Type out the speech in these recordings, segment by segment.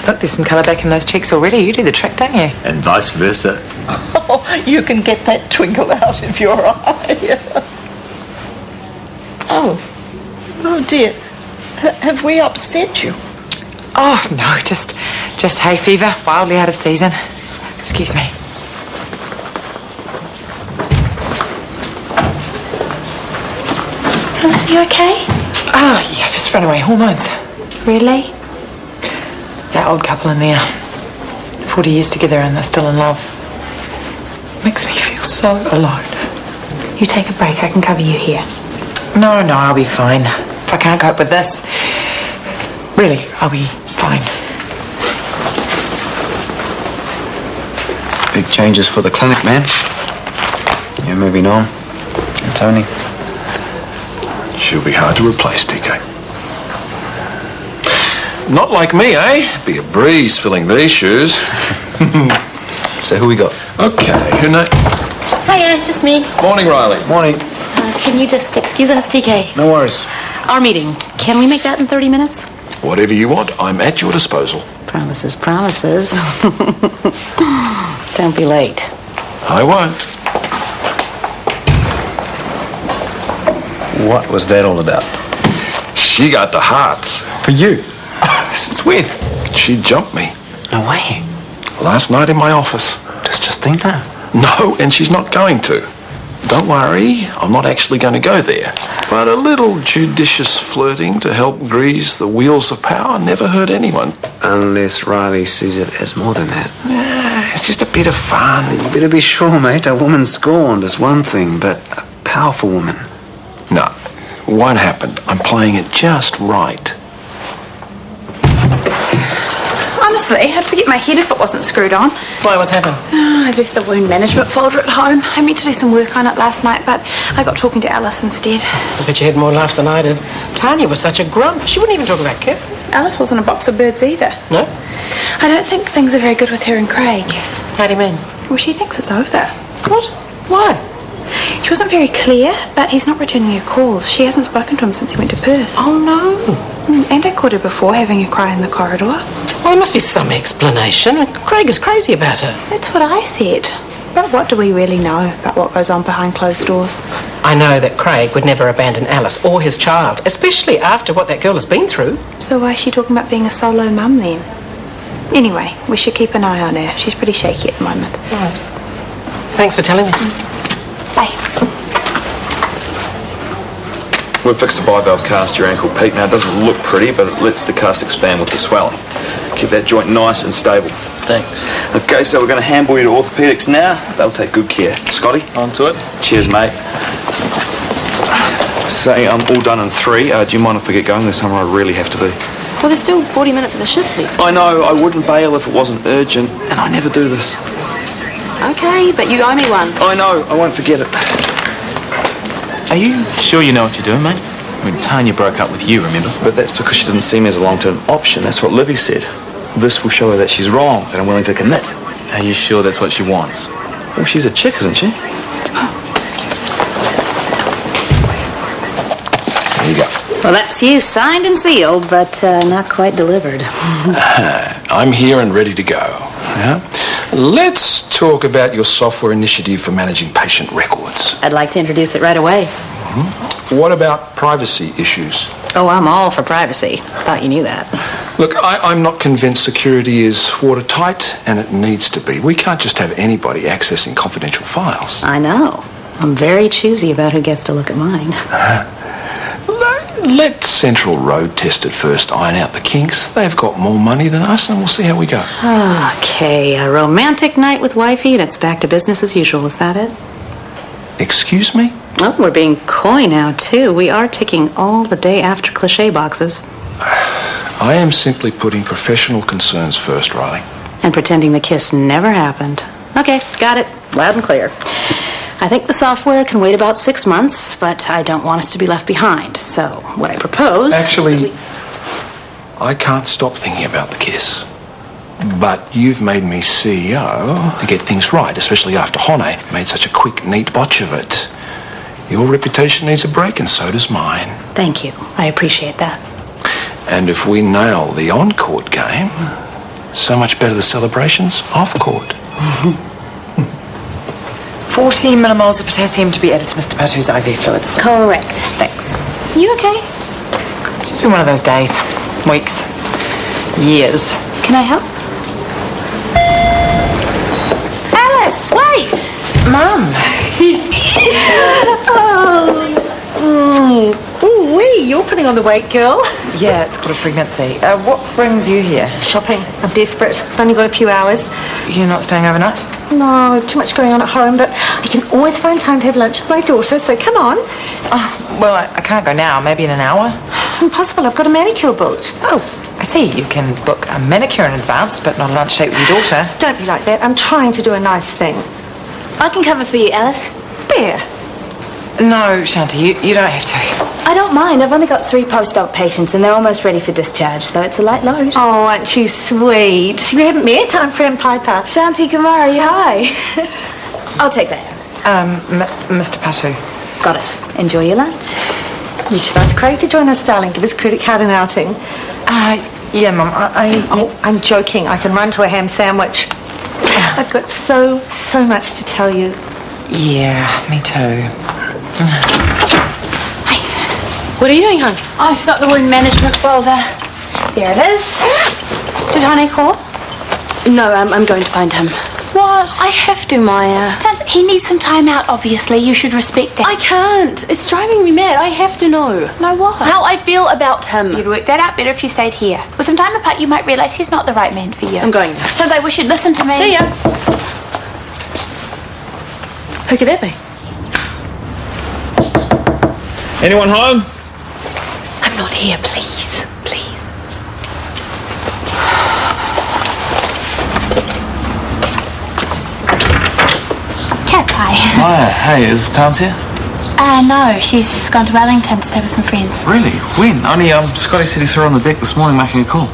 Look, there's some colour back in those cheeks already. You do the trick, don't you? And vice versa. Oh, you can get that twinkle out of your eye. Oh dear. Have we upset you? Oh, no, just hay fever, wildly out of season. Excuse me. Alice, are you okay? Oh, yeah, just runaway hormones. Really? That old couple in there. 40 years together and they're still in love. Makes me feel so alone. You take a break, I can cover you here. No, I'll be fine. If I can't cope with this, really, I'll be fine. Big changes for the clinic, man. You're moving on. And Tony? She'll be hard to replace, TK. Not like me, eh? Be a breeze filling these shoes. So who we got? Okay, who knows? Hiya, just me. Morning, Riley. Morning. Can you just excuse us, TK? No worries. Our meeting. Can we make that in 30 minutes? Whatever you want, I'm at your disposal. Promises. Don't be late. I won't. What was that all about? She got the hearts. For you? Since when? She jumped me. No way. Last night in my office. Does Justine know? No, and she's not going to. Don't worry, I'm not actually going to go there. But a little judicious flirting to help grease the wheels of power never hurt anyone. Unless Riley sees it as more than that. Yeah, it's just a bit of fun. You better be sure, mate. A woman scorned is one thing, but a powerful woman. No, won't happen. I'm playing it just right. Honestly, I'd forget my head if it wasn't screwed on. Why, what's happened? I left the wound management folder at home. I meant to do some work on it last night, but I got talking to Alice instead. I bet you had more laughs than I did. Tanya was such a grump. She wouldn't even talk about Kip. Alice wasn't a box of birds either. No? I don't think things are very good with her and Craig. How do you mean? Well, she thinks it's over. What? Why? She wasn't very clear, but he's not returning her calls. She hasn't spoken to him since he went to Perth. Oh, no. And I caught her before having a cry in the corridor. Well, there must be some explanation. Craig is crazy about her. That's what I said. But what do we really know about what goes on behind closed doors? I know that Craig would never abandon Alice or his child, especially after what that girl has been through. So why is she talking about being a solo mum then? Anyway, we should keep an eye on her. She's pretty shaky at the moment. Right. Thanks for telling me. Bye. We've fixed a bivalve cast to your ankle, Pete. Now, it doesn't look pretty, but it lets the cast expand with the swelling. Keep that joint nice and stable. Thanks. Okay, so we're going to handball you to orthopaedics now. They'll take good care. Scotty? On to it. Cheers, mate. Say I'm all done in 3. Do you mind if I get going? There's somewhere I really have to be. Well, there's still 40 minutes of the shift left. I know, I wouldn't bail if it wasn't urgent, and I never do this. Okay, but you owe me one. I know, I won't forget it. Are you sure you know what you're doing, mate? I mean, Tanya broke up with you, remember? But that's because she didn't see me as a long-term option. That's what Livy said. This will show her that she's wrong, that I'm willing to commit. Are you sure that's what she wants? Well, she's a chick, isn't she? There you go. Well, that's you, signed and sealed, but not quite delivered. I'm here and ready to go. Yeah? Let's talk about your software initiative for managing patient records. I'd like to introduce it right away. What about privacy issues? Oh, I'm all for privacy. Thought you knew that. Look, I'm not convinced security is watertight, and it needs to be. We can't just have anybody accessing confidential files. I know. I'm very choosy about who gets to look at mine. Let Central Road test it first, iron out the kinks. They've got more money than us, and we'll see how we go. Okay, a romantic night with wifey, and it's back to business as usual. Is that it? Excuse me? Oh, we're being coy now, too. We are ticking all the day after cliché boxes. I am simply putting professional concerns first, Riley. And pretending the kiss never happened. Okay, got it. Loud and clear. I think the software can wait about 6 months, but I don't want us to be left behind. So what I propose... Actually, I can't stop thinking about the kiss. But you've made me CEO to get things right, especially after Hone made such a quick, neat botch of it. Your reputation needs a break, and so does mine. Thank you. I appreciate that. And if we nail the on-court game, So much better the celebrations off court. 40 millimoles of potassium to be added to Mr. Patu's IV fluids. Correct. Thanks. You okay? It's just been one of those days. Weeks. Years. Can I help? Alice, wait! Mum! Ooh, wee, you're putting on the weight, girl. Yeah, it's called a pregnancy. What brings you here? Shopping. I'm desperate. I've only got a few hours. You're not staying overnight? No, too much going on at home, but I can always find time to have lunch with my daughter, so come on. Oh, well, I can't go now. Maybe in an hour. Impossible. I've got a manicure booked. Oh, I see. You can book a manicure in advance, but not a lunch date with your daughter. Don't be like that. I'm trying to do a nice thing. I can cover for you, Alice. There. No, Shanti, you don't have to. I don't mind. I've only got 3 post-op patients and they're almost ready for discharge, so it's a light load. Oh, aren't you sweet? You haven't met time, friend Piper. Shanti Kumari, hi. I'll take that, Alice. Mr. Patu. Got it. Enjoy your lunch. You should ask Craig to join us, darling. Give his credit card an outing. Yeah, Mum, Oh, I'm joking. I can run to a ham sandwich. I've got so much to tell you. Yeah, me too. What are you doing, hon? I forgot the wound management folder. There it is. Did Honey call? No, I'm going to find him. What? I have to, Maya. He needs some time out, obviously. You should respect that. I can't. It's driving me mad. I have to know. Know what? How I feel about him. You'd work that out better if you stayed here. With some time apart, you might realise he's not the right man for you. I'm going. Sounds we should listen to me. See ya. Who could that be? Anyone home? I'm not here, please. Please. Cat pie. Maya, hey, is Tans here? No, she's gone to Wellington to stay with some friends. Really? When? Only, Scotty said he saw her on the deck this morning making a call.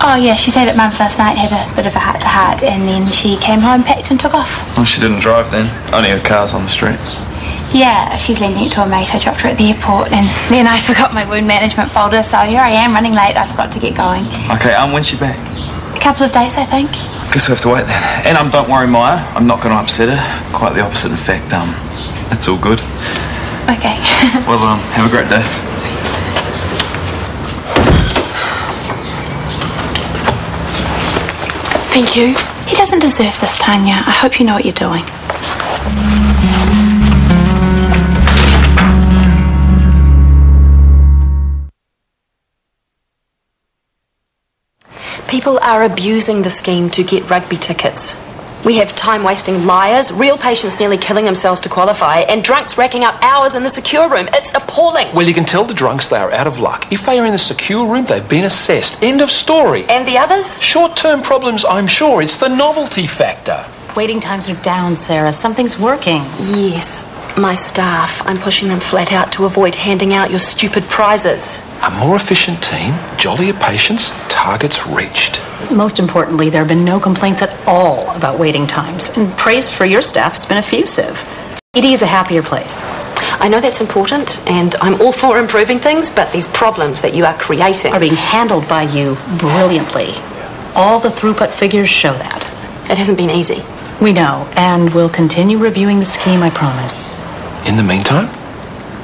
Oh, yeah, she stayed at Mum's last night, had a bit of a heart-to-heart, and then she came home, packed and took off. Well, she didn't drive then. Only her car's on the street. Yeah, she's lending it to a mate. I dropped her at the airport, and then I forgot my wound management folder, so here I am, running late. I forgot to get going. Okay, when's she back? A couple of days, I think. Guess we have to wait then. And don't worry, Maya. I'm not going to upset her. Quite the opposite, in fact. It's all good. Okay. Well, have a great day. Thank you. He doesn't deserve this, Tanya. I hope you know what you're doing. People are abusing the scheme to get rugby tickets. We have time-wasting liars, real patients nearly killing themselves to qualify, and drunks racking up hours in the secure room. It's appalling. Well, you can tell the drunks they are out of luck. If they are in the secure room, they've been assessed. End of story. And the others? Short-term problems, I'm sure. It's the novelty factor. Waiting times are down, Sarah. Something's working. Yes, my staff. I'm pushing them flat out to avoid handing out your stupid prizes. A more efficient team, jollier patients, targets reached. Most importantly, there have been no complaints at all about waiting times, and praise for your staff has been effusive. ED is a happier place. I know that's important, and I'm all for improving things, but these problems that you are creating Are being handled by you brilliantly. All the throughput figures show that. It hasn't been easy. We know, and we'll continue reviewing the scheme, I promise. In the meantime,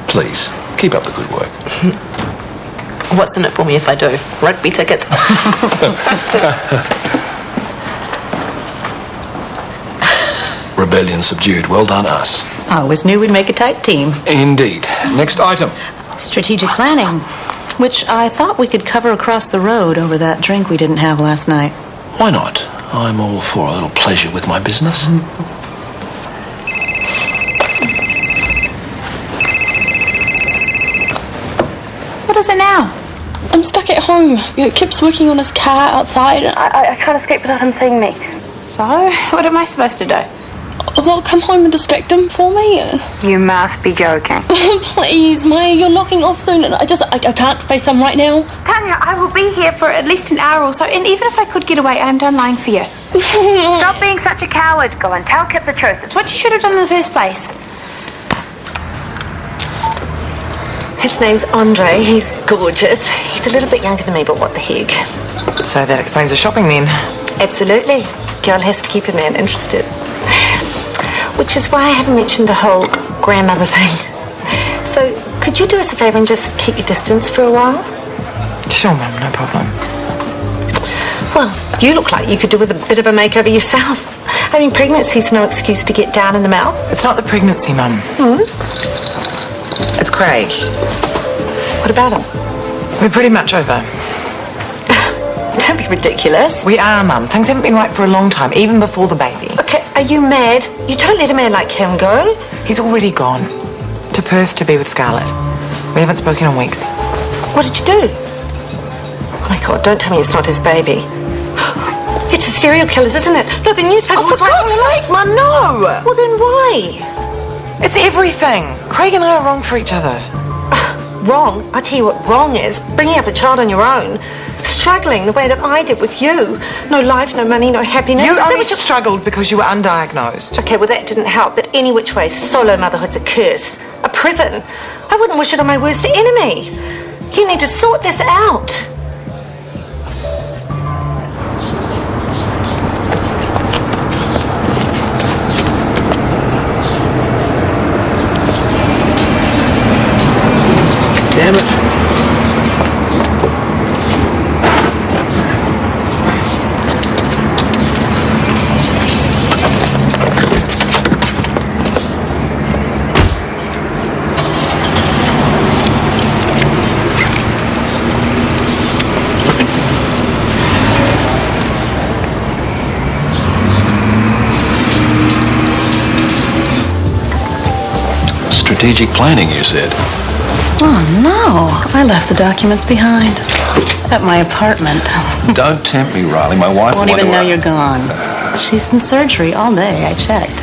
please, keep up the good work. What's in it for me if I do? Rugby tickets. Rebellion subdued. Well done, us. I always knew we'd make a tight team. Indeed. Next item. Strategic planning, which I thought we could cover across the road over that drink we didn't have last night. Why not? I'm all for a little pleasure with my business. What is it now? I'm stuck at home. Kip's working on his car outside. I can't escape without him seeing me. So, what am I supposed to do? Well, come home and distract him for me. You must be joking. Please, Maya, you're locking off soon. I can't face him right now. Tanya, I will be here for at least an hour or so, and even if I could get away, I'm done lying for you. Stop being such a coward. Go and tell Kip the truth. It's what you should have done in the first place. His name's Andre. He's gorgeous. He's a little bit younger than me, but what the heck? So that explains the shopping then. Absolutely. Girl has to keep a man interested. Which is why I haven't mentioned the whole grandmother thing. So, could you do us a favour and just keep your distance for a while? Sure, Mum, no problem. Well, you look like you could do with a bit of a makeover yourself. I mean, pregnancy's no excuse to get down in the mouth. It's not the pregnancy, Mum. It's Craig. What about him? We're pretty much over. Don't be ridiculous. We are, Mum. Things haven't been right for a long time, even before the baby. Okay, are you mad? You don't let a man like him go. He's already gone. To Perth to be with Scarlett. We haven't spoken in weeks. What did you do? Oh my God, don't tell me it's not his baby. It's the serial killers, isn't it? No, the newspaper was right on the sake, Mum, no! Well, then why? It's everything. Craig and I are wrong for each other. Wrong? I tell you what wrong is. Bringing up a child on your own. Struggling the way that I did with you. No life, no money, no happiness. You only struggled because you were undiagnosed. Okay, well, that didn't help. But any which way, solo motherhood's a curse. A prison. I wouldn't wish it on my worst enemy. You need to sort this out. Damn it. Strategic planning, you said? Oh, no. I left the documents behind. At my apartment. Don't tempt me, Riley. My wife won't even know you're gone. She's in surgery all day. I checked.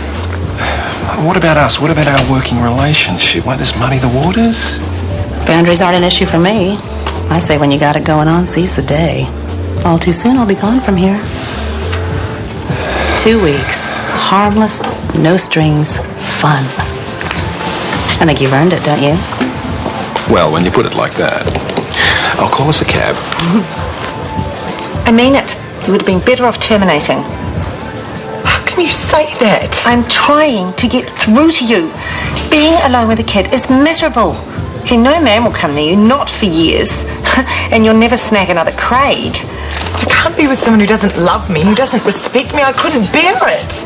What about us? What about our working relationship? Won't this muddy the waters? Boundaries aren't an issue for me. I say when you got it going on, seize the day. All too soon, I'll be gone from here. 2 weeks. Harmless, no strings, fun. I think you've earned it, don't you? Well, when you put it like that. I'll call us a cab. I mean it. You would have been better off terminating. How can you say that? I'm trying to get through to you. Being alone with a kid is miserable. Okay, no man will come near you, not for years. And you'll never snag another Craig. I can't be with someone who doesn't love me, who doesn't respect me. I couldn't bear it.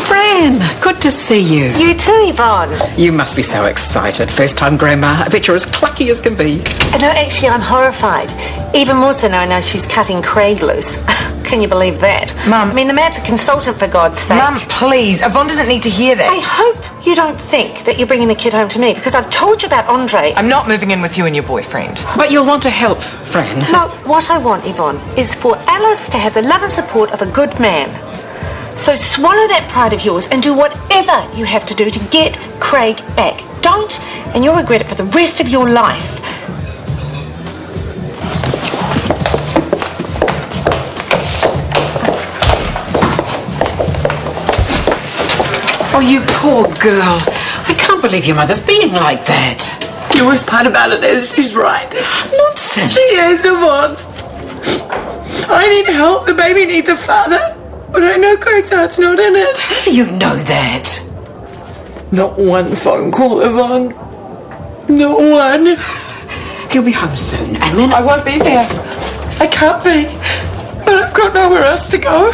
Fran, good to see you. You too, Yvonne. You must be so excited. First time grandma. I bet you're as clucky as can be. No, actually, I'm horrified. Even more so now I know she's cutting Craig loose. Can you believe that? Mum. I mean, the man's a consultant, for God's sake. Mum, please. Yvonne doesn't need to hear that. I hope you don't think that you're bringing the kid home to me, because I've told you about Andre. I'm not moving in with you and your boyfriend. But you'll want to help, Fran. No, what I want, Yvonne, is for Alice to have the love and support of a good man. So swallow that pride of yours and do whatever you have to do to get Craig back. Don't, and you'll regret it for the rest of your life. Oh, you poor girl. I can't believe your mother's being like that. The worst part about it is she's right. Nonsense. She is, Yvonne. I need help. The baby needs a father. But I know Craig's heart's not in it. How do you know that? Not one phone call, Yvonne. Not one. He'll be home soon, and then I won't be there. I can't be. But I've got nowhere else to go.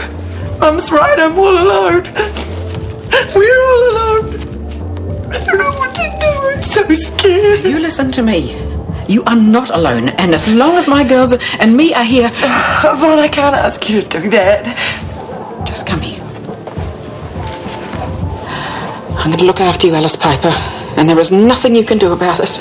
Mum's right, I'm all alone. We're all alone. I don't know what to do. I'm so scared. You listen to me. You are not alone, and as long as my girls and me are here... Yvonne, I can't ask you to do that. Just come here. I'm going to look after you, Alice Piper, and there is nothing you can do about it.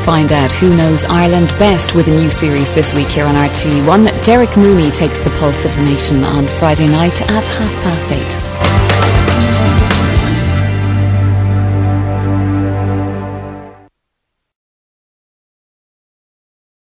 Find out who knows Ireland best with a new series this week here on RTÉ1. Derek Mooney takes the pulse of the nation on Friday night at 8:30.